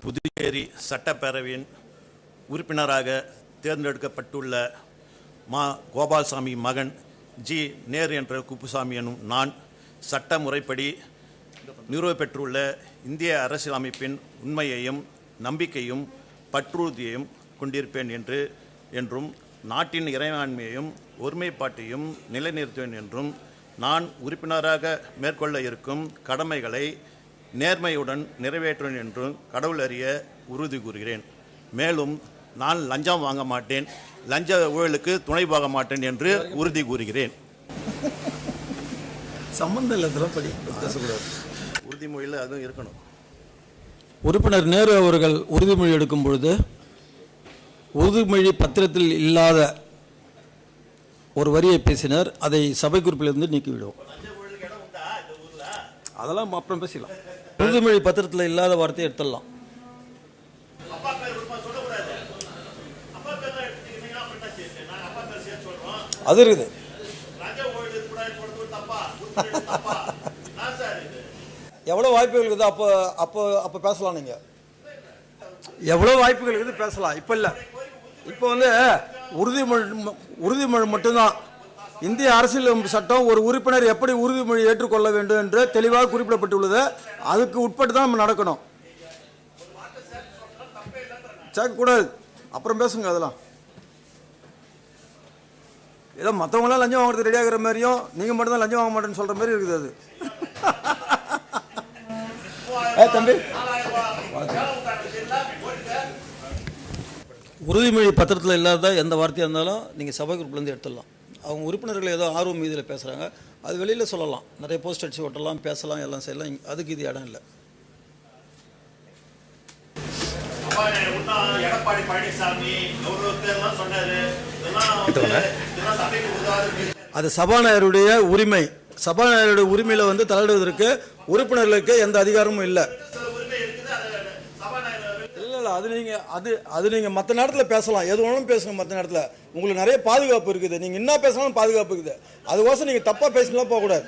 புதுச்சேரி சட்டப்பேரவையின் உறுப்பினராக தேர்ந்தெடுக்கப்பட்டுள்ள மா கோபால்சாமி மகன் ஜி நேரு என்ற குப்புசாமி எனும் நான் சட்ட முறைப்படி நிறுவப்பெற்றுள்ள இந்திய அரசியலமைப்பின் உண்மையையும் நம்பிக்கையும் பற்றுறுதியையும் கொண்டிருப்பேன் என்றும் நாட்டின் இறையாண்மையையும் ஒருமைப்பாட்டையும் நிலைநிறுத்துவேன் என்றும் நான் உறுப்பினராக மேற்கொள்ள இருக்கும் கடமைகளை நேர்மையுடன் நிறைவேற்றுவேன் என்றும் கடவுள் அறிய உறுதி கூறுகிறேன். மேலும் நான் லஞ்சம் வாங்க மாட்டேன், லஞ்ச ஊழலுக்கு துணை போக மாட்டேன் என்று உறுதி கூறுகிறேன். சம்பந்தம் இல்லை, உறுதிமொழியில் அதுவும் இருக்கணும். உறுப்பினர் நேரு அவர்கள் உறுதிமொழி எடுக்கும் பொழுது உறுதிமொழி பத்திரத்தில் இல்லாத ஒரு வரியை பேசினார். அதை சபை குறிப்பிலிருந்து நீக்கிவிடுவோம். அதெல்லாம் அப்புறம் பேசலாம். உறுதிமொழி பத்திரத்தில் இல்லாத வார்த்தையை எடுத்துடலாம். அது இருக்குது. எவ்வளோ வாய்ப்புகள் இருக்குது. அப்போ அப்போ அப்போ பேசலாம். நீங்கள் எவ்வளோ வாய்ப்புகள் இருக்குது பேசலாம். இப்போ இல்லை. இப்போ வந்து உறுதிமொழி மட்டும்தான். இந்திய அரசியல் சட்டம் ஒரு உறுப்பினர் எப்படி உறுதிமொழி ஏற்றுக்கொள்ள வேண்டும் என்று தெளிவாக குறிப்பிடப்பட்டுள்ளது. அதுக்கு உட்பட்டு தான் நம்ம நடக்கணும். சேர்க்கக்கூடாது. அப்புறம் பேசுங்க. அதெல்லாம் ஏதோ மற்றவங்களாம் லஞ்சம் வாங்குறது ரெடியாகிற மாதிரியும் நீங்கள் மட்டும்தான் லஞ்சம் வாங்க மாட்டேன்னு சொல்கிற மாதிரி இருக்குது. அது தம்பி, உறுதிமொழி பத்திரத்தில் இல்லாத எந்த வார்த்தையாக இருந்தாலும் நீங்கள் சபை குரூப்லேருந்து எடுத்துடலாம். அவங்க உறுப்பினர்கள் ஏதோ ஆர்வம் மீதில் பேசுகிறாங்க, அது வெளியில் சொல்லலாம். நிறைய போஸ்ட் அடிச்சு ஓட்டலாம், பேசலாம், எல்லாம் செய்யலாம். அதுக்கு இது இடம் இல்லை. அது சபாநாயகருடைய உரிமை. சபாநாயகருடைய உரிமையில் வந்து தலையிடுவதற்கு உறுப்பினர்களுக்கு எந்த அதிகாரமும் இல்லை. அது நீங்கள் மற்ற நேரத்தில் பேசலாம். எது வேணாலும் பேசுங்க. மற்ற நேரத்தில் உங்களுக்கு நிறைய பாதுகாப்பு இருக்குது. நீங்கள் என்ன பேசலாம் பாதுகாப்பு இருக்குது. அதுக்கோசம் நீங்கள் தப்பாக பேசலாம் போகக்கூடாது.